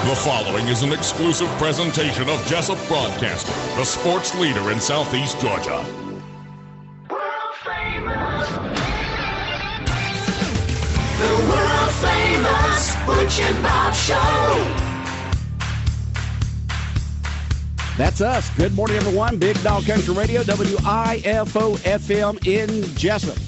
The following is an exclusive presentation of Jesup Broadcasting, the sports leader in Southeast Georgia. World famous. The world famous Butch and Bob Show. That's us. Good morning, everyone. Big Dog Country Radio, WIFO FM in Jesup.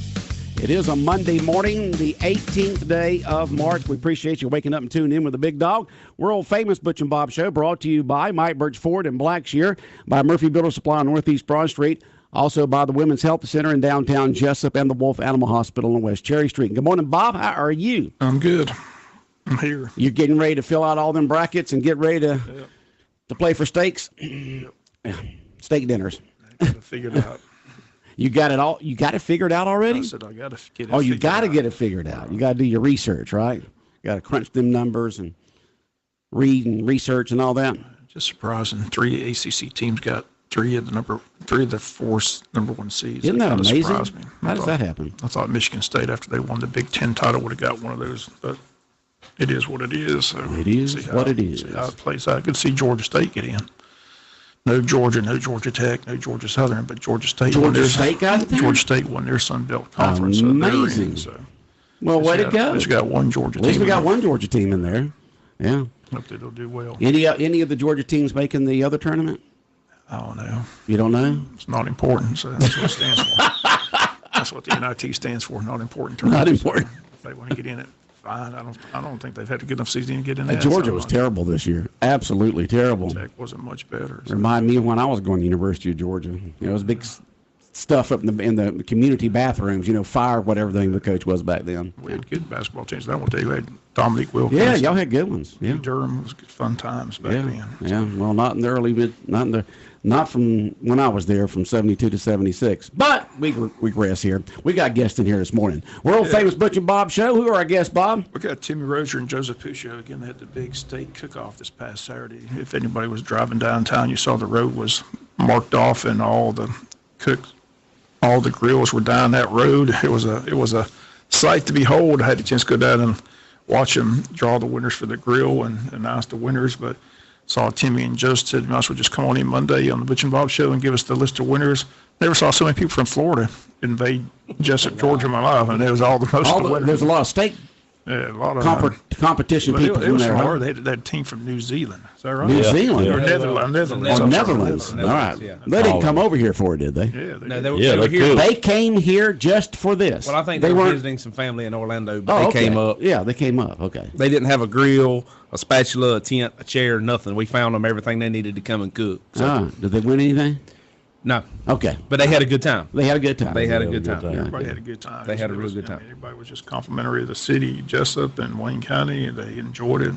It is a Monday morning, the 18th day of March. We appreciate you waking up and tuning in with the Big Dog. World famous Butch and Bob Show, brought to you by Mike Birch Ford in Blackshear, by Murphy Builder Supply on Northeast Broad Street, also by the Women's Health Center in downtown Jesup and the Wolf Animal Hospital on West Cherry Street. Good morning, Bob. How are you? I'm good. I'm here. You're getting ready to fill out all them brackets and get ready to play for steaks? Steak dinners. I got to figure it out. You got it all? You got it figured out already? I said I got to get it. Oh, you got to get it figured out. You got to do your research, right? You got to crunch them numbers and read and research and all that. Just surprising. 3 ACC teams got three of the four number one seeds. Isn't that amazing? Surprised me. How does that happen? I thought Michigan State, after they won the Big Ten title, would have got one of those, but it is what it is. So it is what it is. See how it plays out. I could see Georgia State get in. No Georgia, no Georgia Tech, no Georgia Southern, but Georgia State. Georgia State got it there? Georgia State won their Sun Belt Conference. Amazing. So well, way to go. At least we got one Georgia team. At least we got one Georgia team in there. Yeah. Hope they'll do well. Any of the Georgia teams making the other tournament? I don't know. You don't know? It's not important, so that's what it stands for. That's what the NIT stands for, not important. Not important. If they want to get in it, fine. I don't think they've had a good enough season to get in there. Georgia was terrible this year. Absolutely terrible. Tech wasn't much better. So. Remind me of when I was going to University of Georgia. You know, it was big stuff up in the community bathrooms. You know, fire whatever the name of the coach was back then. We had good basketball teams. I will tell you, we had Dominique Wilkins. Yeah, y'all had good ones. Yeah, Durham was good, fun times back then. Yeah, well, not in the not from when I was there, from 72 to 76. But we regress here. We got guests in here this morning. World famous Butch and Bob Show. Who are our guests, Bob? We got Timmy Rozier and Joseph Puccio. Again, they had the big steak cook-off this past Saturday. If anybody was driving downtown, you saw the road was marked off, and all the grills were down that road. It was a sight to behold. I had a chance to go down and watch them draw the winners for the grill and announce the winners, but saw Timmy and Joseph said, you might as well just come on in Monday on the Butch and Bob Show and give us the list of winners. Never saw so many people from Florida invade Jesup, Georgia in my life, and it was all the winners. There's a lot of steak competition people it was there. hard. They had a team from New Zealand. Is that right? New Zealand? Or Netherlands. Netherlands. All right. Yeah. They didn't come over here for it, did they? Yeah, they were here. They came here just for this. Well, I think they were visiting some family in Orlando, but they came up. Yeah, they came up. Okay. They didn't have a grill, a spatula, a tent, a chair, nothing. We found them everything they needed to come and cook. So. Did they win anything? No. Okay. But they had a good time. They had a good time. Everybody had a good time. They had a really good time. Everybody was just complimentary of the city, Jesup and Wayne County. They enjoyed it.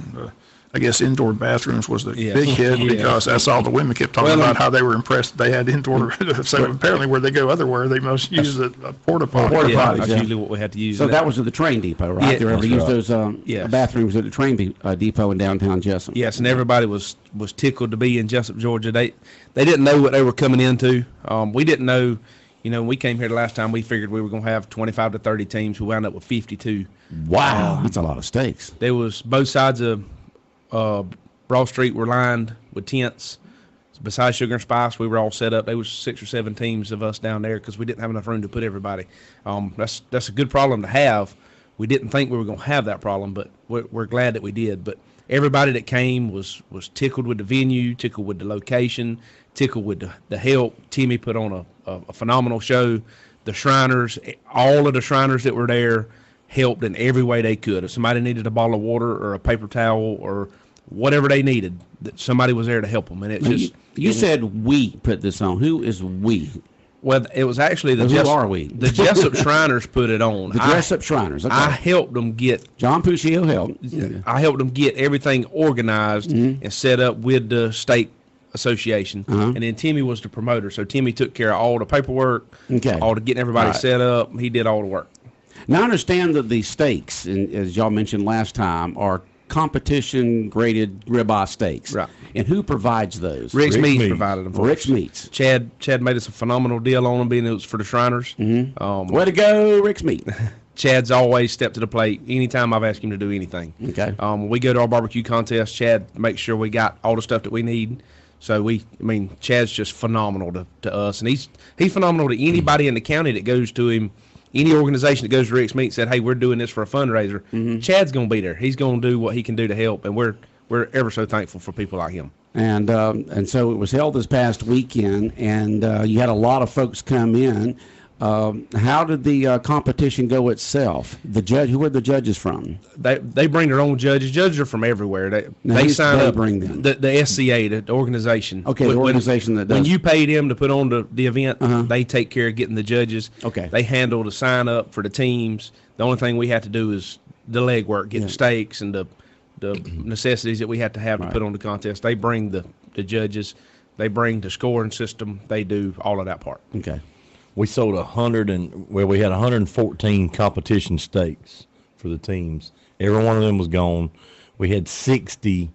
I guess indoor bathrooms was the big hit because that's all the women kept talking about, how they were impressed they had indoor. So apparently where they go otherwhere, they must use a porta potty. That's usually what we had to use. So that was at the train depot, right? They ever used those bathrooms at the train depot in downtown Jesup. Yes, and everybody was tickled to be in Jesup, Georgia. They didn't know what they were coming into. We didn't know. You know, when we came here the last time, we figured we were going to have 25 to 30 teams. We wound up with 52. Wow, that's a lot of steaks. There was both sides of Broad Street were lined with tents. Besides Sugar and Spice, we were all set up. There was 6 or 7 teams of us down there because we didn't have enough room to put everybody. That's a good problem to have. We didn't think we were going to have that problem, but we're glad that we did. But everybody that came was tickled with the venue, tickled with the location, tickled with the help. Timmy put on a phenomenal show. The Shriners, all of the Shriners that were there, helped in every way they could. If somebody needed a bottle of water or a paper towel or whatever they needed, somebody was there to help them. And you said we put this on. Who is we? Well, it was actually who are we? The Jesup Shriners put it on. The Jesup Shriners. Okay. I helped them get. John Puccio helped. I helped them get everything organized and set up with the state association, and then Timmy was the promoter. So Timmy took care of all the paperwork, all the getting everybody set up. He did all the work. Now I understand that the steaks, as y'all mentioned last time, are competition graded ribeye steaks. Right. And who provides those? Rick's Meats provided them for Rick's us. Meats. Chad made us a phenomenal deal on them, being it was for the Shriners. Way to go, Rick's Meat. Chad's always stepped to the plate anytime I've asked him to do anything. Okay. When we go to our barbecue contest, Chad makes sure we got all the stuff that we need. So Chad's just phenomenal to us, and he's phenomenal to anybody in the county that goes to him. Any organization that goes to Rick's Meat and said, "Hey, we're doing this for a fundraiser," Chad's gonna be there. He's gonna do what he can do to help, and we're ever so thankful for people like him. And so it was held this past weekend, and you had a lot of folks come in. How did the competition go itself? Who are the judges from? They bring their own judges. Judges are from everywhere. They sign up. Bring them? The SCA, the organization. Okay, the organization that does. When you pay them to put on the event, they take care of getting the judges. Okay. They handle the sign up for the teams. The only thing we have to do is the legwork, get the stakes and the necessities that we have to put on the contest. They bring the judges. They bring the scoring system. They do all of that part. Okay. We sold we had 114 competition stakes for the teams. Every one of them was gone. We had 60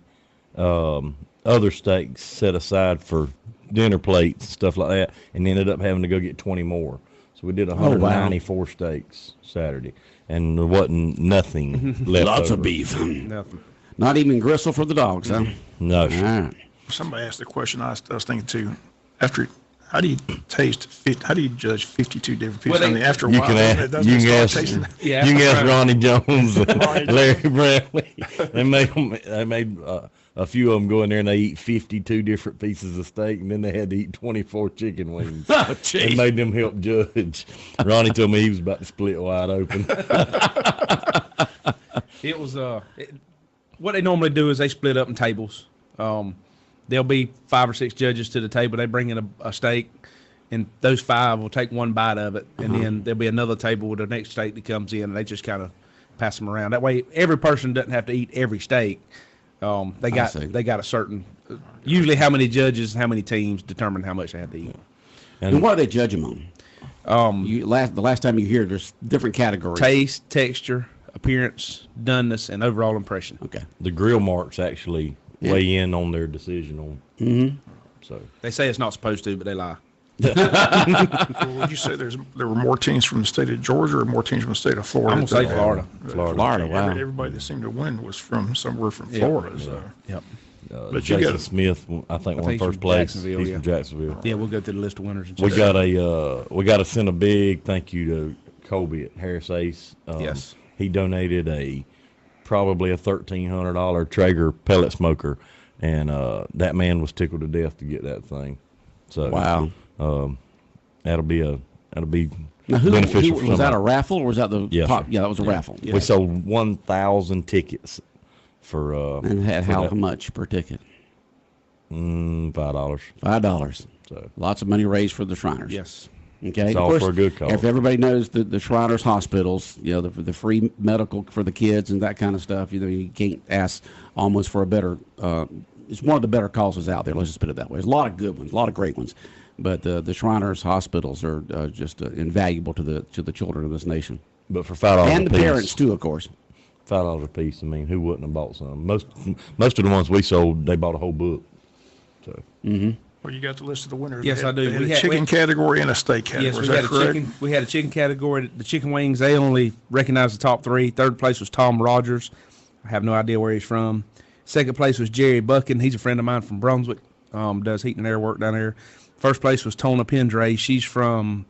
other stakes set aside for dinner plates and stuff like that, and ended up having to go get 20 more. So we did 194 stakes Saturday, and there wasn't nothing left. Lots over. of beef. Nothing. Not even gristle for the dogs, huh? No. All right. Somebody asked the question I was thinking too. How do you how do you judge 52 different pieces? Well, after a You while, can ask. doesn't You it can start ask. tasting? Yeah, You can ask right. Ronnie Jones, and Larry Bradley. They made a few of them go in there and they eat 52 different pieces of steak, and then they had to eat 24 chicken wings. It made them help judge. Ronnie told me he was about to split wide open. It was what they normally do is they split up in tables. There'll be 5 or 6 judges to the table. They bring in a steak, and those 5 will take one bite of it, and then there'll be another table with the next steak that comes in, and they just kind of pass them around. That way, every person doesn't have to eat every steak. They got a certain usually how many judges, how many teams determine how much they have to eat. And what do they judge them on? The last time you hear, there's different categories. Taste, texture, appearance, doneness, and overall impression. Okay. The grill marks actually weigh in on their decision on. So They say it's not supposed to, but they lie. Well, would you say there were more teams from the state of Georgia or more teams from the state of Florida? I'm gonna say Florida. Florida, wow. Everybody that seemed to win was from somewhere from Florida. So. Yep. But you Jason got Smith, I think, won he's first from place. Jacksonville, He's yeah. from Jacksonville. Yeah, we'll go through the list of winners. We got to send a big thank you to Colby at Harris Ace. Yes. He donated probably a $1,300 Traeger pellet smoker, and that man was tickled to death to get that thing. So Wow. That'll be Now, beneficial. was that a raffle or was that the Yes, top? sir. Yeah, that was a raffle. We sold 1,000 tickets for And had for how that. much per ticket? $5. $5. So Lots of money raised for the Shriners. Yes. Okay. It's Of all course, for a good cause. If everybody knows the Shriners hospitals, the free medical for the kids and that kind of stuff, you can't ask almost for a better. It's one of the better causes out there. Let's just put it that way. There's a lot of good ones, a lot of great ones, but the Shriners hospitals are just invaluable to the children of this nation But for $5 and a the piece, parents too, of course. $5 a piece. I mean, who wouldn't have bought some? Most of the ones we sold, they bought a whole book. So Well, you got the list of the winners. Yes, They had- I do. They had We a had- chicken category and a steak category. Yes, Is that correct? we had a chicken category. The chicken wings, they only recognized the top 3. Third place was Tom Rogers. I have no idea where he's from. Second place was Jerry Buckin. He's a friend of mine from Brunswick. Does heating and air work down there. First place was Tona Pendray. She's from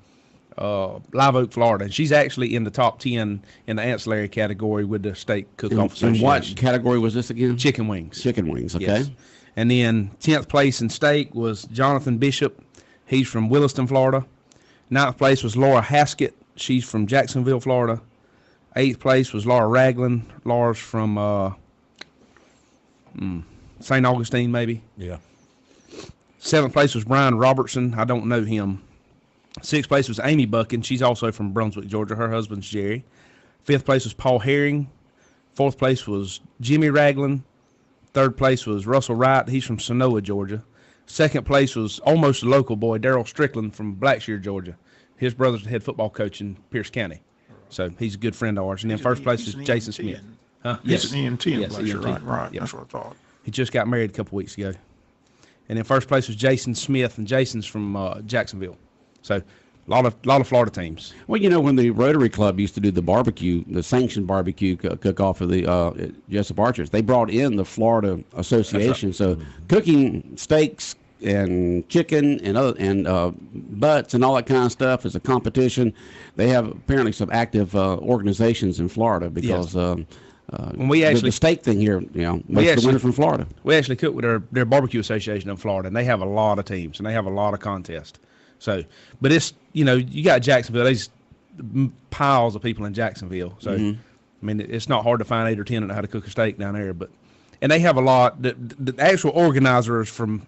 Live Oak, Florida. And she's actually in the top 10 in the ancillary category with the State Cook-Off And what Association. category was this again? Chicken wings. Chicken wings. Okay. Yes. And then 10th place in steak was Jonathan Bishop. He's from Williston, Florida. 9th place was Laura Haskett. She's from Jacksonville, Florida. 8th place was Laura Ragland. Laura's from St. Augustine, maybe. yeah. 7th place was Brian Robertson. I don't know him. 6th place was Amy Buckin. She's also from Brunswick, Georgia. Her husband's Jerry. 5th place was Paul Herring. 4th place was Jimmy Ragland. 3rd place was Russell Wright. He's from Sonoa, Georgia. 2nd place was almost a local boy, Daryl Strickland from Blackshear, Georgia. His brother's the head football coach in Pierce County. So he's a good friend of ours. And then first place was Jason Smith. Huh? He's an EMT in Yes, Blackshear, EMT. right? Yep. That's what I thought. He just got married a couple weeks ago. And then first place was Jason Smith, and Jason's from Jacksonville. So A lot of Florida teams. Well, when the Rotary Club used to do the barbecue, the sanctioned barbecue cook-off of the Jesup Archers, they brought in the Florida Association. Right. So cooking steaks and chicken and butts and all that kind of stuff is a competition. They have apparently some active organizations in Florida because when we actually the steak thing here, most of the winners from Florida. We actually cook with their barbecue association in Florida, and they have a lot of teams and they have a lot of contests. So, but it's you got Jacksonville. There's piles of people in Jacksonville. So, I mean, it's not hard to find 8 or 10 that know how to cook a steak down there. And they have a lot. The actual organizers from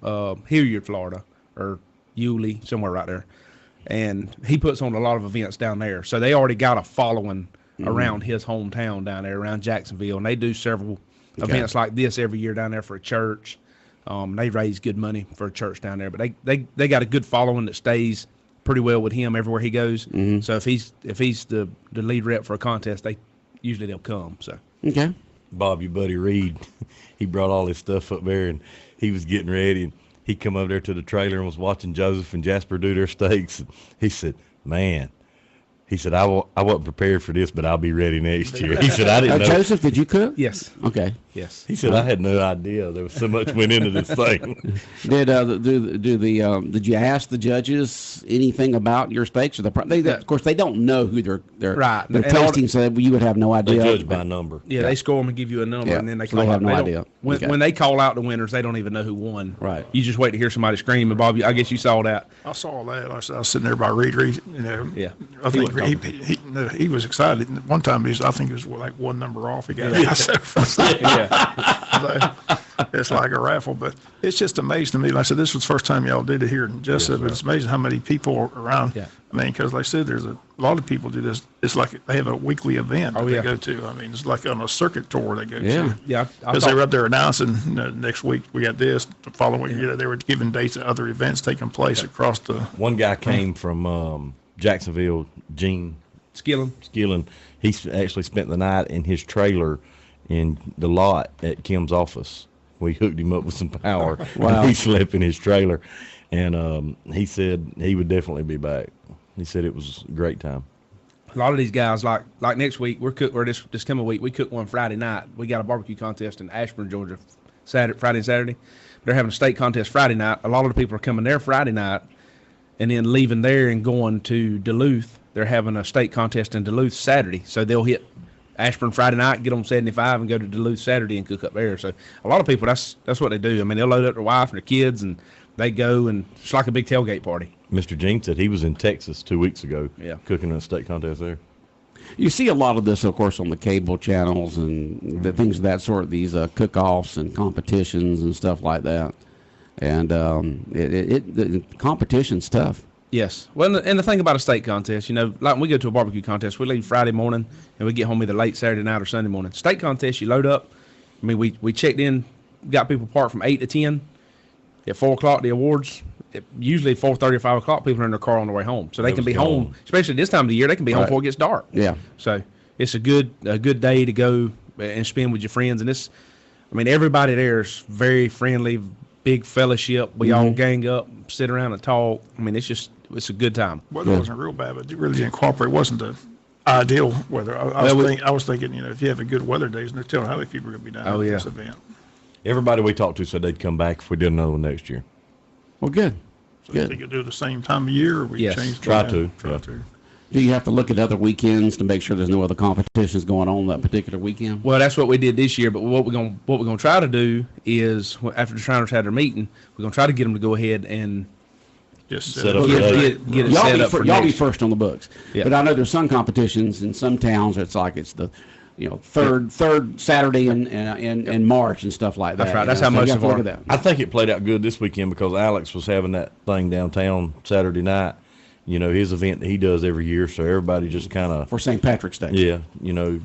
Hilliard, Florida, or Yulee, somewhere right there, and he puts on a lot of events down there. So they already got a following around his hometown down there, around Jacksonville, and they do several events like this every year down there for a church. They raise good money for a church down there, but they got a good following that stays pretty well with him everywhere he goes. So if he's the lead rep for a contest, they'll come. So Okay. Bob, your buddy Reed, he brought all his stuff up there, and he was getting ready, and he come over there to the trailer and was watching Joseph and Jasper do their steaks. And he said, "Man," he said, I wasn't prepared for this, but I'll be ready next year. He said, "I didn't know." Joseph, did you cook? yes, Okay. yes. He said, "I had no idea there was so much went into this thing." Did you ask the judges anything about your steaks? Of course, they don't know who they're Right. They're And tasting, so you would have no They idea. judge by number. Yeah, they score them and give you a number, Yeah, and then they so call they out. have no don't- idea. When, Okay. when they call out the winners, they don't even know who won. Right. You just wait to hear somebody scream. And Bob, I guess you saw that. I saw that. I was sitting there by Reed. Yeah. I think he was excited. One time I think he was like one number off. He got it. Yeah. It's like a raffle, but it's just amazing to me. Like I said, this was the first time y'all did it here in Jesup, but it's amazing how many people are around. Yeah. I mean, because like I said, there's a lot of people do this. It's like they have a weekly event that yeah. they go to. I mean, it's like on a circuit tour they go Yeah. to. Yeah. Because they were up there announcing, next week we got this, the following week, they were giving dates of other events taking place across the. One guy came from Jacksonville, Gene Skillen. He actually spent the night in his trailer in the lot at Kim's office. We hooked him up with some power. Wow. And he slept in his trailer, and he said he would definitely be back. He said it was a great time. A lot of these guys, like next week, this coming week, we cooked one Friday night. We got a barbecue contest in Ashburn, Georgia, Friday and Saturday. They're having a state contest Friday night. A lot of the people are coming there Friday night, and then leaving there and going to Duluth. They're having a state contest in Duluth Saturday, so they'll hit Ashburn Friday night, get on 75, and go to Duluth Saturday and cook up there. So a lot of people, that's what they do. I mean, they'll load up their wife and their kids, and they go, and it's like a big tailgate party. Mr. Gene said he was in Texas 2 weeks ago, Yeah. cooking in a state contest there. You see a lot of this, of course, on the cable channels and the things of that sort, these cook-offs and competitions and stuff like that. And the competition's tough. Yes. Well, and the thing about a state contest, like when we go to a barbecue contest, we leave Friday morning and we get home either late Saturday night or Sunday morning. State contest, you load up. I mean, we checked in, got people parked from 8 to 10. At 4 o'clock, the awards, usually 4:30 or 5 o'clock, people are in their car on their way home. So they can be home, especially this time of the year, they can be home before it gets dark. Yeah. So it's a good day to go and spend with your friends. And everybody there is very friendly, big fellowship. We all gang up, sit around and talk. I mean, it's a good time. Weather wasn't real bad, but it really didn't cooperate. It wasn't the ideal weather. I was thinking, if you have a good weather days, and they're telling how many people are going to be down at this event. Everybody we talked to said they'd come back if we did another one next year. Well, good. So you think you'll do it the same time of year, or we Yes. change? Try to. Do you have to look at other weekends to make sure there's no other competitions going on that particular weekend? Well, that's what we did this year. But what we're gonna try to do is, after the Shriners had their meeting, we're gonna try to get them to go ahead and Just Set up get it Y'all set be, up for y'all be next. first on the books. Yeah. But I know there's some competitions in some towns. It's the third Saturday in March and stuff like that. That's right. That's So how you most have of to look our- at that. I think it played out good this weekend because Alex was having that thing downtown Saturday night. His event that he does every year, so everybody just kind of For St. Patrick's Day. yeah.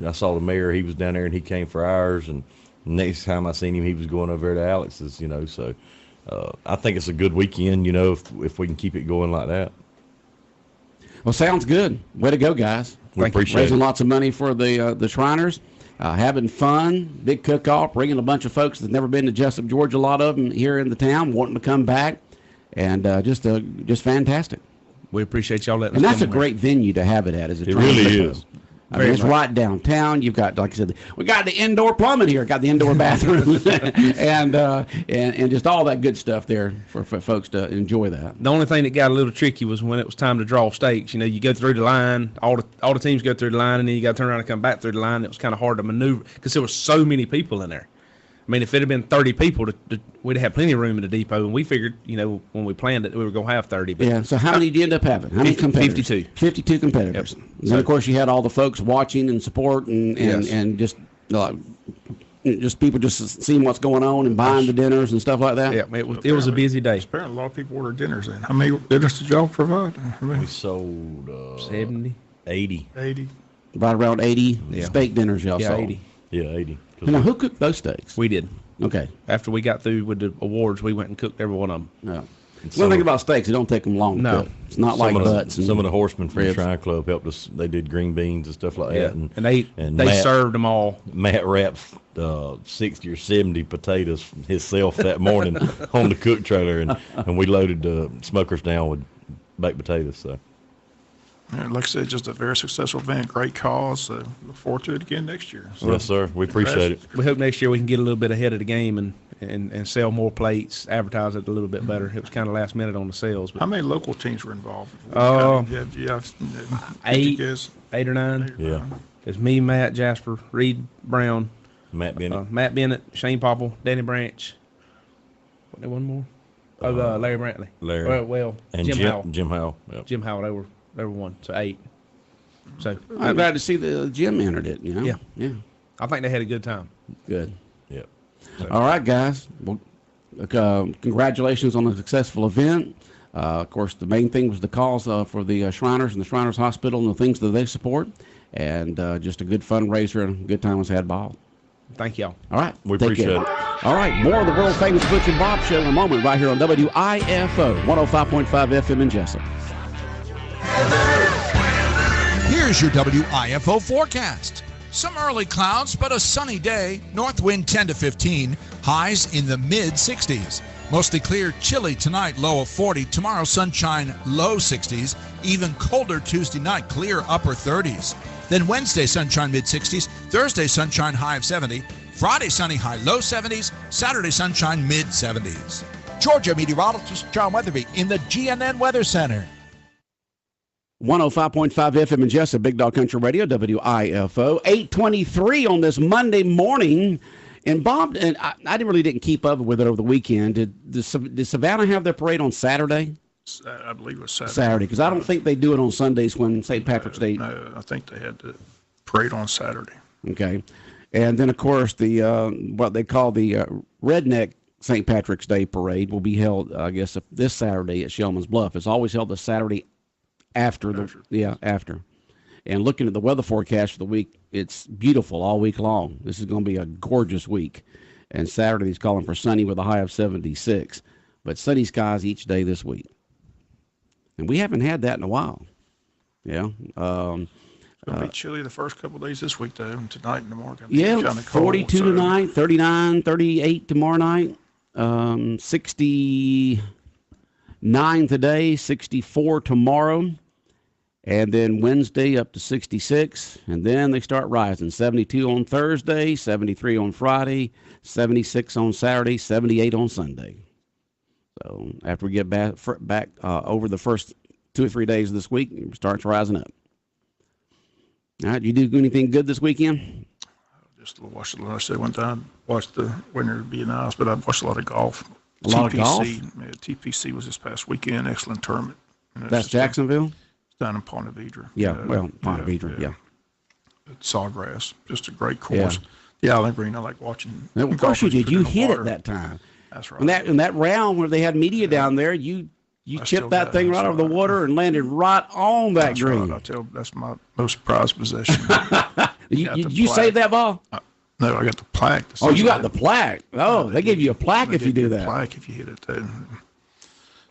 I saw the mayor; he was down there and he came for ours. And next time I seen him, he was going over there to Alex's. So I think it's a good weekend. If we can keep it going like that, Well, sounds good. Way to go, guys. we appreciate Raising it. lots of money for the Shriners. Having fun, big cook-off, bringing a bunch of folks that's never been to Jesup, Georgia, a lot of them here in the town, wanting to come back, and just fantastic. We appreciate y'all letting And us that's a come there. great venue to have it at. It really is. I mean, it's right downtown. You've got, like I said, we got the indoor plumbing here, got the indoor bathroom, and just all that good stuff there for folks to enjoy that. The only thing that got a little tricky was when it was time to draw stakes. You know, you go through the line, all the teams go through the line, and then you got to turn around and come back through the line. It was kind of hard to maneuver because there were so many people in there. I mean, if it had been 30 people, we'd have plenty of room in the depot, and we figured, you know, when we planned it, we were going to have 30. But Yeah, so how many did you end up having? How many competitors? 52. 52 competitors. Yep. And then, of course, you had all the folks watching and support and just people just seeing what's going on and buying the dinners and stuff like that. Yeah, it was a busy day. Apparently, a lot of people ordered dinners in. How many dinners did y'all provide? We sold 70. 80. 80. Right around 80 Yeah. steak dinners y'all Yeah, sold. 80. Yeah, 80. Now, who cooked those steaks? We did. Okay. After we got through with the awards, we went and cooked every one of them. Yeah. One thing about steaks, it don't take them long to No. cook. It's not like butts. Some of the horsemen from the ribs. Shrine Club helped us. They did green beans and stuff like Yeah, that. and they Matt, served them all. Matt wrapped 60 or 70 potatoes himself that morning on the cook trailer, and we loaded the smokers down with baked potatoes. So. And like I said, just a very successful event, great cause. So look forward to it again next year. So, Yes, sir. We appreciate it. We hope next year we can get a little bit ahead of the game and sell more plates, advertise it a little bit better. It was kind of last minute on the sales. But how many local teams were involved? Uh, eight. 8 or 9. Yeah. It's me, Matt, Jasper, Reed Brown, Matt Bennett. Matt Bennett, Shane Popple, Danny Branch. What, there one more? Larry Brantley. Larry. Well, And Jim Howell. Jim Howell. Yep. Jim Howell, they were one, so 8. So I'm glad to see the gym entered it, you know? Yeah. Yeah. I think they had a good time. Good. Yep. All right, guys. Well, congratulations on a successful event. Of course, the main thing was the cause for the Shriners and the Shriners Hospital and the things that they support. And just a good fundraiser and a good time was had by all. Thank y'all. All right. We take appreciate care. it. All right. More of the world famous Butch and Bob Show in a moment right here on WIFO 105.5 FM in Jesup. Here's your WIFO forecast. Some early clouds, but a sunny day. North wind 10 to 15. Highs in the mid-60s. Mostly clear, chilly tonight, low of 40. Tomorrow, sunshine, low 60s. Even colder Tuesday night, clear upper 30s. Then Wednesday, sunshine, mid-60s. Thursday, sunshine, high of 70. Friday, sunny, high, low 70s. Saturday, sunshine, mid-70s. Georgia meteorologist John Weatherby in the GNN Weather Center. 105.5 FM in Jesup, Big Dog Country Radio, WIFO. 8:23 on this Monday morning. And Bob, and I really didn't keep up with it over the weekend. Did Savannah have their parade on Saturday? I believe it was Saturday. Saturday, because I don't think they do it on Sundays when St. Patrick's Day. No, I think they had the parade on Saturday. Okay. And then, of course, the what they call the Redneck St. Patrick's Day parade will be held, I guess, this Saturday at Shellman's Bluff. It's always held the Saturday after. And looking at the weather forecast for the week, it's beautiful all week long. This is going to be a gorgeous week. And Saturday is calling for sunny with a high of 76. But sunny skies each day this week. And we haven't had that in a while. Yeah. It'll be chilly the first couple of days this week, though. And tonight and tomorrow. Yeah, kinda cold, 42 so. tonight, 39, 38 tomorrow night, 69 today, 64 tomorrow, and then Wednesday up to 66, and then they start rising. 72 on Thursday, 73 on Friday, 76 on Saturday, 78 on Sunday. So after we get back over the first 2 or 3 days of this week, it starts rising up. All right, you do anything good this weekend? Just watched the last day one time. Watched the winter be nice, but I watched a lot of golf. A lot of golf? Yeah, TPC was this past weekend. Excellent tournament. That's Jacksonville? It's down in Ponte Vedra. Yeah, Ponte Vedra, yeah. Sawgrass. Just a great course. Yeah. The Island Green, I like watching. Now, of course you golfers did. put You in the hit water. it that time. That's right. In that round where they had media down there, you still chipped got that it. thing right That's over the right. water and landed right on that That's green. right. That's my most prized possession. You saved that ball? No, I got the plaque. Oh, you got the plaque. Oh, they give you a plaque if you do that. Plaque if you hit it. Too.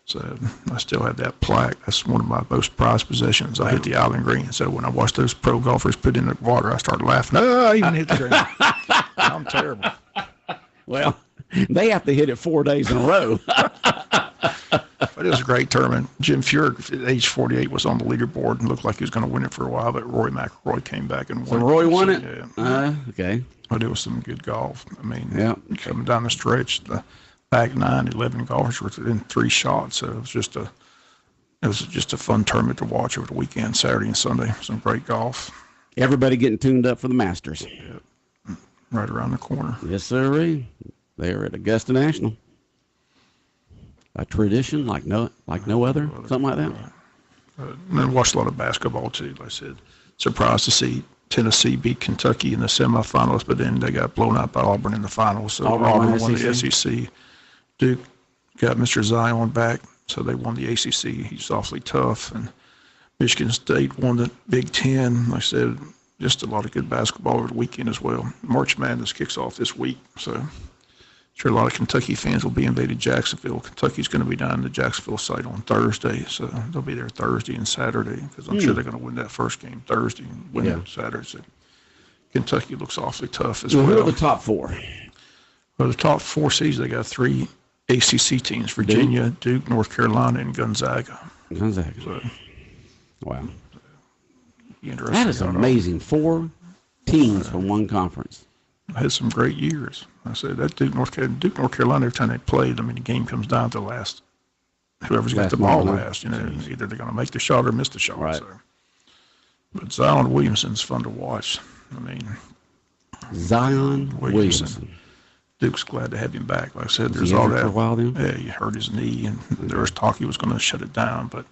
So I still have that plaque. That's one of my most prized possessions. I hit the Island Green. So when I watch those pro golfers put in the water, I start laughing. No, I even hit the green. I'm terrible. Well, they have to hit it 4 days in a row. If But it was a great tournament. Jim Furyk, at age 48, was on the leaderboard and looked like he was going to win it for a while, but Roy McIlroy came back and won. So Roy won it? Yeah. Okay. But it was some good golf. I mean, yeah. Coming down the stretch, the back 11 golfers were within 3 shots. So it was just a fun tournament to watch over the weekend, Saturday and Sunday. Some great golf. Everybody getting tuned up for the Masters. Yeah. Right around the corner. Yes, sir. They're at Augusta National. A tradition like no other, something like that. And I watched a lot of basketball too. Like I said, surprised to see Tennessee beat Kentucky in the semifinals, but then they got blown out by Auburn in the finals. So Auburn won the SEC. Duke got Mr. Zion back, so they won the ACC. He's awfully tough. And Michigan State won the Big Ten. Like I said, just a lot of good basketball over the weekend as well. March Madness kicks off this week, so sure a lot of Kentucky fans will be invaded Jacksonville. Kentucky's going to be down in the Jacksonville site on Thursday, so they'll be there Thursday and Saturday because I'm sure they're going to win that first game Thursday and win it Saturday. So Kentucky looks awfully tough as well. Who are the top 4? Well, the top 4 seeds, they got 3 ACC teams: Virginia, Duke, North Carolina, and Gonzaga. So, wow. Interesting. That is amazing. 4 teams from one conference. Had some great years. I said that Duke, North Carolina, every time they played, I mean, the game comes down to whoever's got the ball last. Either they're going to make the shot or miss the shot. Right. So. But Zion Williamson's fun to watch. I mean, Zion Williamson. Duke's glad to have him back. Like I said, Was there's he all injured that. For a while then? Yeah, he hurt his knee, and there was talk he was going to shut it down. But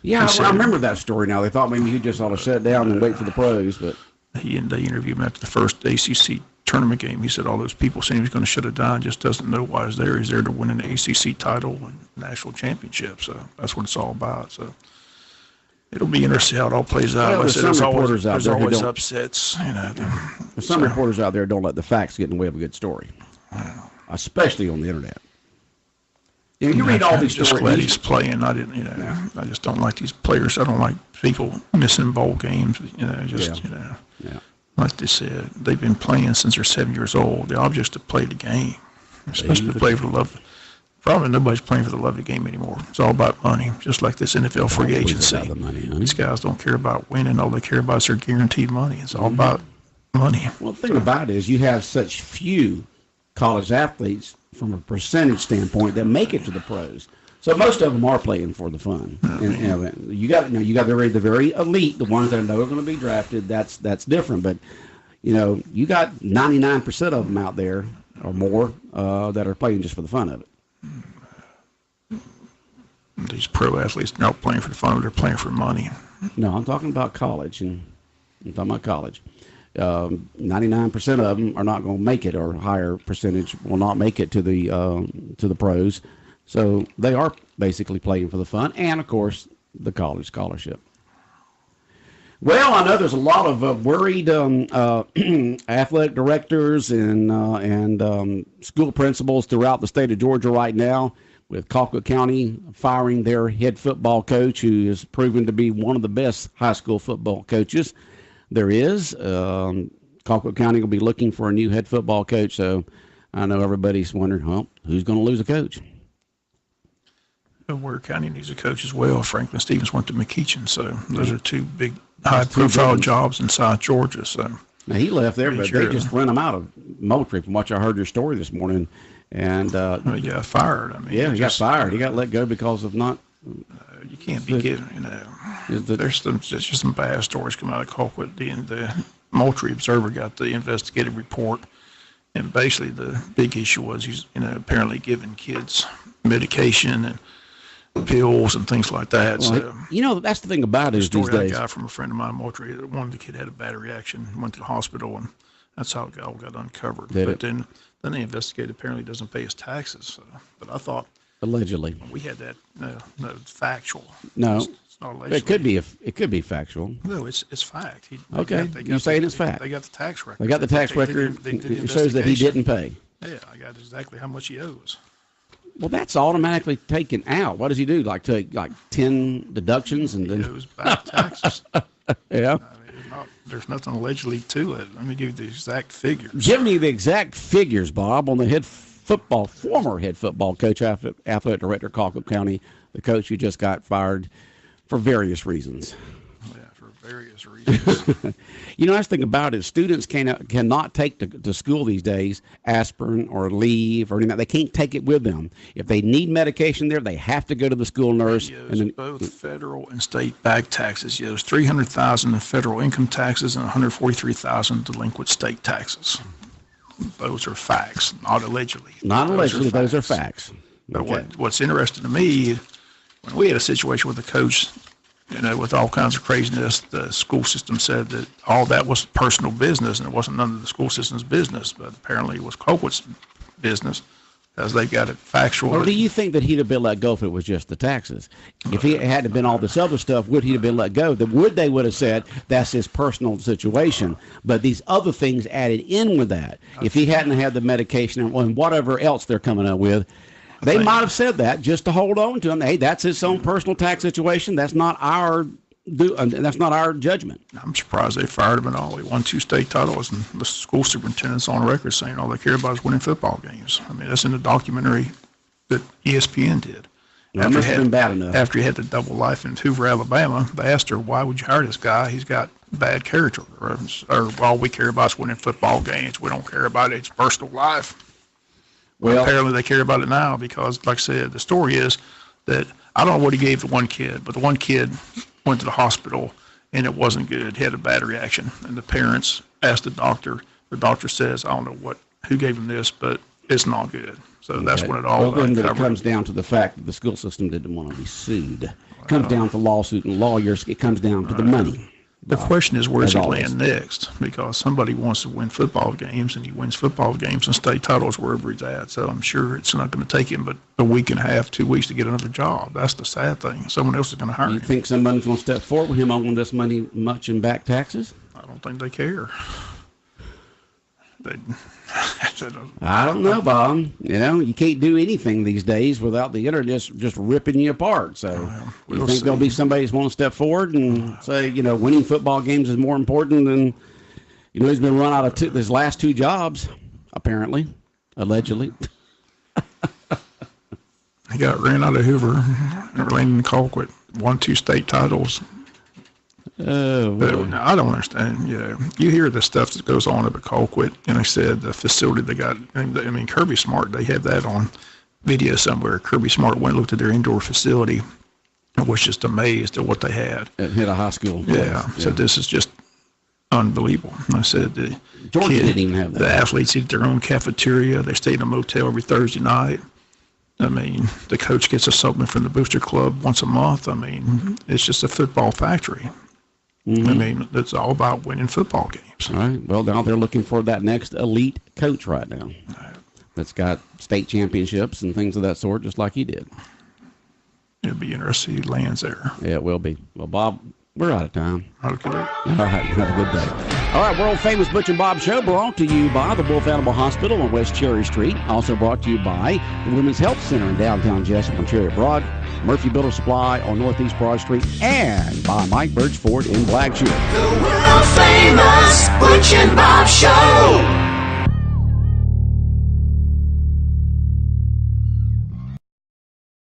yeah, I remember that story now. They thought maybe he just ought to shut it down and wait for the pros, but they interviewed him after the first ACC tournament game. He said all those people saying he was going to shut it down, just doesn't know why he's there. He's there to win an ACC title and national championship. So that's what it's all about. So it'll be interesting how it all plays out. Well, there's always don't, upsets. There's some reporters out there don't let the facts get in the way of a good story, especially on the internet. You read all these stories. Just glad he's playing. I didn't, I just don't like these players. I don't like people missing bowl games. Like they said, they've been playing since they're 7 years old. The object's to play the game, especially to play for the love. Probably nobody's playing for the love of the game anymore. It's all about money, just like this NFL free agency. These guys don't care about winning. All they care about is their guaranteed money. It's all about money. Well, the thing about it is you have such few college athletes from a percentage standpoint that make it to the pros. So most of them are playing for the fun. And you got the very elite, the ones that I know are going to be drafted. That's different. But you got 99% of them out there or more that are playing just for the fun of it. These pro athletes, they're not playing for the fun, they're playing for money. No, I'm talking about college. 99% of them are not going to make it, or a higher percentage will not make it to the pros. So they are basically playing for the fun, and of course the college scholarship. Well, I know there's a lot of worried athletic directors and school principals throughout the state of Georgia right now, with Colquitt County firing their head football coach, who has proven to be one of the best high school football coaches there is. Colquitt County will be looking for a new head football coach, so I know everybody's wondering, who's going to lose a coach? Ware County needs a coach as well. Franklin Stevens went to McEachin, so those are 2 big high-profile jobs in South Georgia. So now he left there, but they just rent him out of Moultrie. From what I heard your story this morning, and he got fired. He got fired. He got let go because of not. You can't be given. There's just some bad stories coming out of Colquitt. The Moultrie Observer got the investigative report, and basically the big issue was he's apparently giving kids medication and pills and things like that. Well, that's the thing about it. These days, I got from a friend of mine in Moultrie. One of the kid had a bad reaction, went to the hospital, and that's how it all got uncovered. Then they investigated. Apparently, doesn't pay his taxes. But I thought allegedly we had that. No, it's factual. No, it's not allegedly. It could be factual. No, it's fact. You're saying it's fact. They got the tax record. They got the tax record. It shows that he didn't pay. Yeah, I got exactly how much he owes. Well, that's automatically taken out. What does he do? Take 10 deductions and then goes back taxes. Yeah. There's nothing allegedly to it. Let me give you the exact figures. Give me the exact figures, Bob, on the head former head football coach, athletic director, Colquitt County, the coach who just got fired for various reasons. Yeah, for various reasons. You know, nice thing about it is students cannot take to school these days aspirin or leave or anything. They can't take it with them. If they need medication there, they have to go to the school nurse. And then, both federal and state back taxes. There's $300,000 in federal income taxes and $143,000 delinquent state taxes. Those are facts, not allegedly. Not allegedly, those are facts. But Okay. what's interesting to me, when we had a situation with the coach, with all kinds of craziness, the school system said that all that was personal business and it wasn't none of the school system's business, but apparently it was Colquitt's business, as they got it factual. Or do you think that he'd have been let go if it was just the taxes? If he hadn't been all this other stuff, would he have been let go? They would have said that's his personal situation. But these other things added in with that. If he hadn't had the medication and whatever else they're coming up with, they might have said that just to hold on to him. Hey, that's his own personal tax situation. That's not our judgment. I'm surprised they fired him at all. He won 2 state titles, and the school superintendent's on record saying all they care about is winning football games. I mean, that's in the documentary that ESPN did. That must have been bad enough. After he had the double life in Hoover, Alabama, they asked her, why would you hire this guy? He's got bad character. Or all we care about is winning football games. We don't care about his personal life. Well, apparently they care about it now because, like I said, the story is that I don't know what he gave the one kid, but the one kid went to the hospital and it wasn't good. He had a bad reaction. And the parents asked the doctor. The doctor says, I don't know who gave him this, but it's not good. So that's when it all then it comes down to the fact that the school system didn't want to be sued. It comes down to lawsuit and lawyers. It comes down to the money. The question is, where does he land next? Because somebody wants to win football games, and he wins football games and state titles wherever he's at. So I'm sure it's not going to take him but a week and a half, 2 weeks to get another job. That's the sad thing. Someone else is going to hire him. You think somebody's going to step forward with him on this money much in back taxes? I don't think they care. I don't know, Bob. You can't do anything these days without the internet just ripping you apart. So you think there'll be somebody who's going to step forward and say, winning football games is more important than, he's been run out of his last 2 jobs, apparently, allegedly. He got ran out of Hoover, landed in Colquitt, won 2 state titles. I don't understand. You hear the stuff that goes on up at Colquitt, and I said the facility they got. Kirby Smart, they have that on video somewhere. Kirby Smart went and looked at their indoor facility and was just amazed at what they had. It hit a high school. Yeah. So this is just unbelievable. And I said Georgia didn't even have that. The athletes eat their own cafeteria. They stay in a motel every Thursday night. The coach gets a supplement from the booster club once a month. It's just a football factory. Mm-hmm. It's all about winning football games. All right. Well, now they're looking for that next elite coach right now that's got state championships and things of that sort, just like he did. It'll be interesting if he lands there. Yeah, it will be. Well, Bob, we're out of time. Okay. All right. Have a good day. All right. World famous Butch and Bob Show brought to you by the Wolf Animal Hospital on West Cherry Street. Also brought to you by the Women's Health Center in downtown Jesup on Cherry Broad, Murphy Builder Supply on Northeast Broad Street, and by Mike Birch Ford in Black Shoe. The world famous Butch and Bob Show.